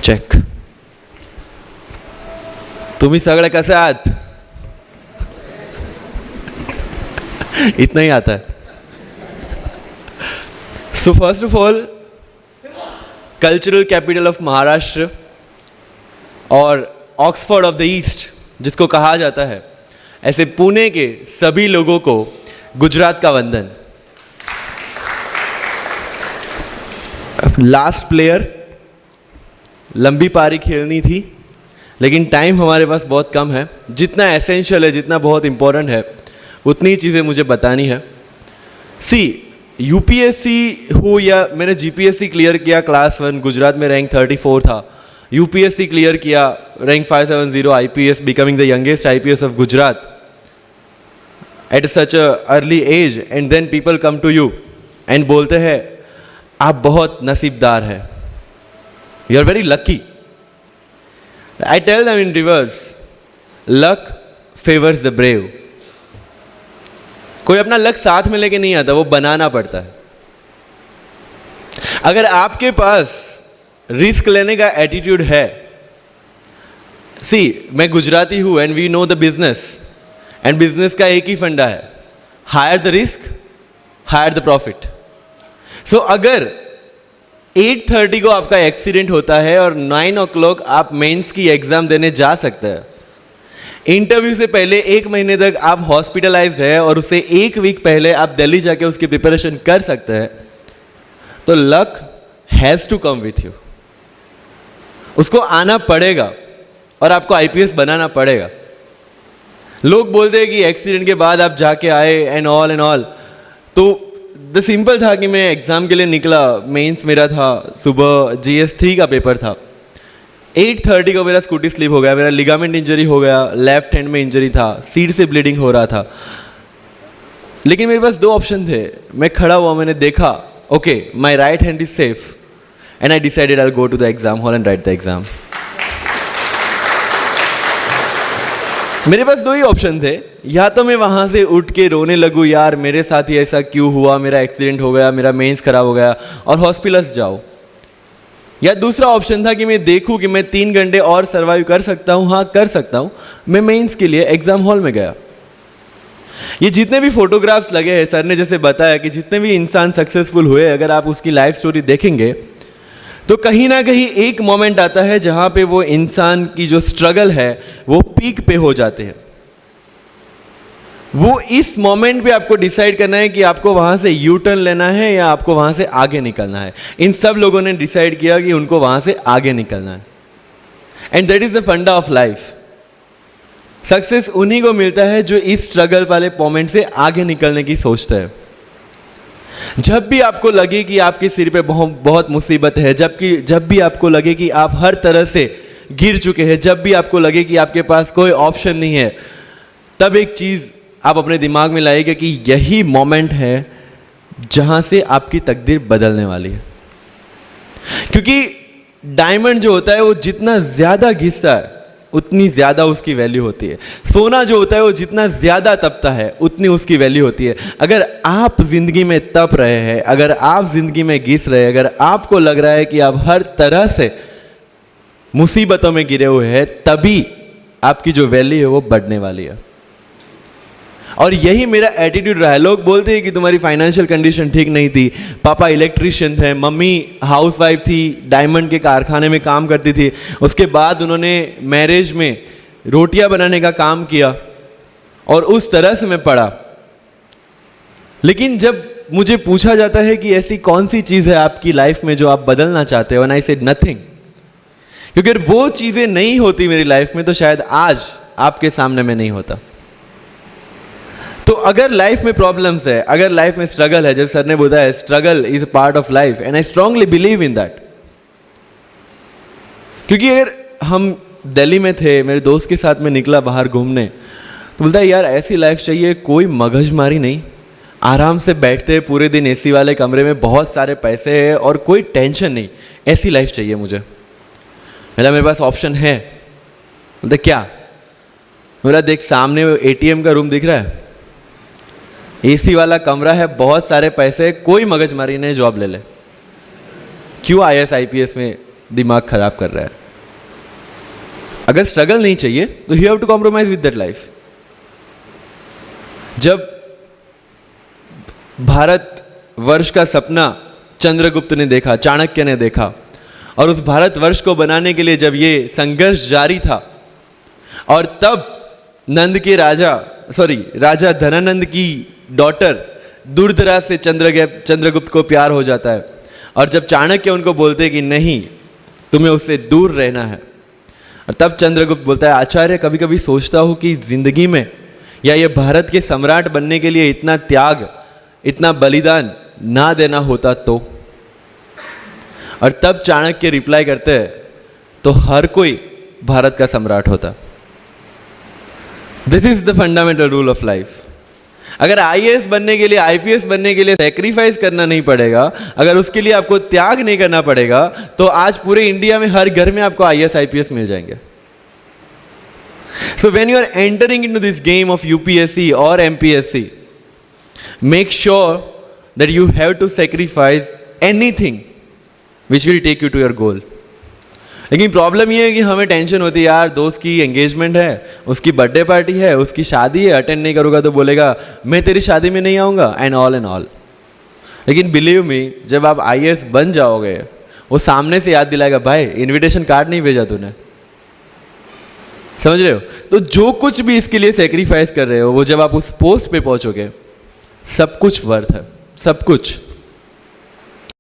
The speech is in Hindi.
चेक. तुम्ही सगळे कसे आहात? इतना ही आता है. So first of all, cultural capital of Maharashtra और ऑक्सफोर्ड ऑफ द ईस्ट जिसको कहा जाता है, ऐसे पुणे के सभी लोगों को गुजरात का वंदन. लास्ट प्लेयर, लंबी पारी खेलनी थी लेकिन टाइम हमारे पास बहुत कम है. जितना एसेंशियल है, जितना बहुत इंपॉर्टेंट है, उतनी चीज़ें मुझे बतानी है. सी, यूपीएससी हो या मैंने जीपीएससी क्लियर किया क्लास 1, गुजरात में रैंक 34 था. यूपीएससी क्लियर किया, rank 570, IPS, becoming the youngest IPS of Gujarat at such a early age, and then people come to you and बोलते हैं आप बहुत नसीबदार हैं, you are very lucky. I tell them in reverse, luck favors the brave. कोई अपना लक साथ में लेके नहीं आता, वो बनाना पड़ता है. अगर आपके पास रिस्क लेने का एटीट्यूड है, सी, मैं गुजराती हूं and we know the business, and business का एक ही फंडा है, higher the risk, higher the profit. So अगर 8:30 को आपका एक्सीडेंट होता है और 9 o'clock आप मेंस की एग्जाम देने जा सकते हैं, इंटरव्यू से पहले 1 महीने तक आप हॉस्पिटलाइज्ड है और उससे 1 वीक पहले आप दिल्ली जाके उसकी प्रिपरेशन कर सकते हैं, तो luck has to come with you. उसको आना पड़ेगा और आपको आईपीएस बनाना पड़ेगा. लोग बोलते हैं कि एक्सीडेंट के बाद आप जाके आए एंड ऑल, तो द सिंपल था कि मैं एग्ज़ाम के लिए निकला, मेंस मेरा था, सुबह GS3 का पेपर था. 8:30 को मेरा स्कूटी स्लिप हो गया, मेरा लिगामेंट इंजरी हो गया, लेफ्ट हैंड में इंजरी था, सीट से ब्लीडिंग हो रहा था. लेकिन मेरे पास 2 ऑप्शन थे. मैं खड़ा हुआ, मैंने देखा, okay, my right hand is safe, and I decided I will go to the exam hall and write the exam. मेरे पास 2 ही ऑप्शन थे. या तो मैं वहाँ से उठ के रोने लगूँ, यार मेरे साथ ही ऐसा क्यों हुआ, मेरा एक्सीडेंट हो गया, मेरा मेंस खराब हो गया, और हॉस्पिटल जाओ. या दूसरा ऑप्शन था कि मैं देखूँ कि मैं 3 घंटे और सर्वाइव कर सकता हूँ. हाँ, कर सकता हूँ. मैं मेंस के लिए एग्जाम हॉल में गया. ये जितने भी फोटोग्राफ्स लगे हैं, सर ने जैसे बताया कि जितने भी इंसान सक्सेसफुल हुए, अगर आप उसकी लाइफ स्टोरी देखेंगे तो कहीं ना कहीं एक मोमेंट आता है जहाँ पे वो इंसान की जो स्ट्रगल है वो पीक पे हो जाते हैं. वो इस मोमेंट पे आपको डिसाइड करना है कि आपको वहां से यू टर्न लेना है या आपको वहां से आगे निकलना है. इन सब लोगों ने डिसाइड किया कि उनको वहां से आगे निकलना है. एंड दैट इज द फंडा ऑफ लाइफ. सक्सेस उन्हीं को मिलता है जो इस स्ट्रगल वाले मोमेंट से आगे निकलने की सोचता है. जब भी आपको लगे कि आपके सिर पे बहुत मुसीबत है, जब भी आपको लगे कि आप हर तरह से गिर चुके हैं, जब भी आपको लगे कि आपके पास कोई ऑप्शन नहीं है, तब एक चीज आप अपने दिमाग में लाइएगा कि यही मोमेंट है जहां से आपकी तकदीर बदलने वाली है. क्योंकि डायमंड जो होता है वो जितना ज्यादा घिसता है उतनी ज्यादा उसकी वैल्यू होती है. सोना जो होता है वो जितना ज्यादा तपता है उतनी उसकी वैल्यू होती है. अगर आप जिंदगी में तप रहे हैं, अगर आप जिंदगी में घिस रहे हैं, अगर आपको लग रहा है कि आप हर तरह से मुसीबतों में गिरे हुए हैं, तभी आपकी जो वैल्यू है वो बढ़ने वाली है. और यही मेरा एटीट्यूड रहा है. लोग बोलते हैं कि तुम्हारी फाइनेंशियल कंडीशन ठीक नहीं थी, पापा इलेक्ट्रिशियन थे, मम्मी हाउसवाइफ थी, डायमंड के कारखाने में काम करती थी, उसके बाद उन्होंने मैरिज में रोटियां बनाने का काम किया और उस तरह से मैं पढ़ा. लेकिन जब मुझे पूछा जाता है कि ऐसी कौन सी चीज़ है आपकी लाइफ में जो आप बदलना चाहते हो, एंड आई सेड नथिंग. क्योंकि अगर वो चीज़ें नहीं होती मेरी लाइफ में तो शायद आज आपके सामने मैं नहीं होता. तो अगर लाइफ में प्रॉब्लम्स है, अगर लाइफ में स्ट्रगल है, जैसे सर ने बताया struggle is a part of life, and I strongly believe in that. क्योंकि अगर हम दिल्ली में थे, मेरे दोस्त के साथ में निकला बाहर घूमने, तो बोलता है यार ऐसी लाइफ चाहिए, कोई मगजमारी नहीं, आराम से बैठते हैं पूरे दिन एसी वाले कमरे में, बहुत सारे पैसे हैं और कोई टेंशन नहीं, ऐसी लाइफ चाहिए मुझे. मेरे पास ऑप्शन है. बोलते क्या? मेरा देख सामने एटीएम का रूम दिख रहा है, एसी वाला कमरा है, बहुत सारे पैसे, कोई मगजमारी नहीं, जॉब ले ले. क्यों IAS IPS में दिमाग खराब कर रहा है। अगर स्ट्रगल नहीं चाहिए तो you have to compromise with that life. जब भारत वर्ष का सपना चंद्रगुप्त ने देखा, चाणक्य ने देखा, और उस भारतवर्ष को बनाने के लिए जब ये संघर्ष जारी था, और तब नंद के राजा धनानंद की डॉटर दुर्धरा से चंद्रगुप्त को प्यार हो जाता है, और जब चाणक्य उनको बोलते कि नहीं, तुम्हें उससे दूर रहना है, और तब चंद्रगुप्त बोलता है, आचार्य कभी कभी सोचता हूं कि जिंदगी में या ये भारत के सम्राट बनने के लिए इतना त्याग, इतना बलिदान ना देना होता तो। और तब चाणक्य रिप्लाई करते हैं, तो हर कोई भारत का सम्राट होता। This is the fundamental rule of life. अगर आईएएस बनने के लिए, आईपीएस बनने के लिए सैक्रिफाइस करना नहीं पड़ेगा, अगर उसके लिए आपको त्याग नहीं करना पड़ेगा, तो आज पूरे इंडिया में हर घर में आपको आईएएस आईपीएस मिल जाएंगे। So when you are entering into this game of UPSC or MPSC, make sure that you have to sacrifice anything which will take you to your goal. लेकिन प्रॉब्लम ये है कि हमें टेंशन होती है, यार दोस्त की एंगेजमेंट है, उसकी बर्थडे पार्टी है, उसकी शादी है, अटेंड नहीं करूँगा तो बोलेगा मैं तेरी शादी में नहीं आऊँगा, एंड ऑल। लेकिन बिलीव मी, जब आप आईएएस बन जाओगे, वो सामने से याद दिलाएगा, भाई इनविटेशन कार्ड नहीं भेजा तूने। समझ रहे हो? तो जो कुछ भी इसके लिए सेक्रीफाइस कर रहे हो, वो जब आप उस पोस्ट पे पहुंचोगे, सब कुछ वर्थ है, सब कुछ।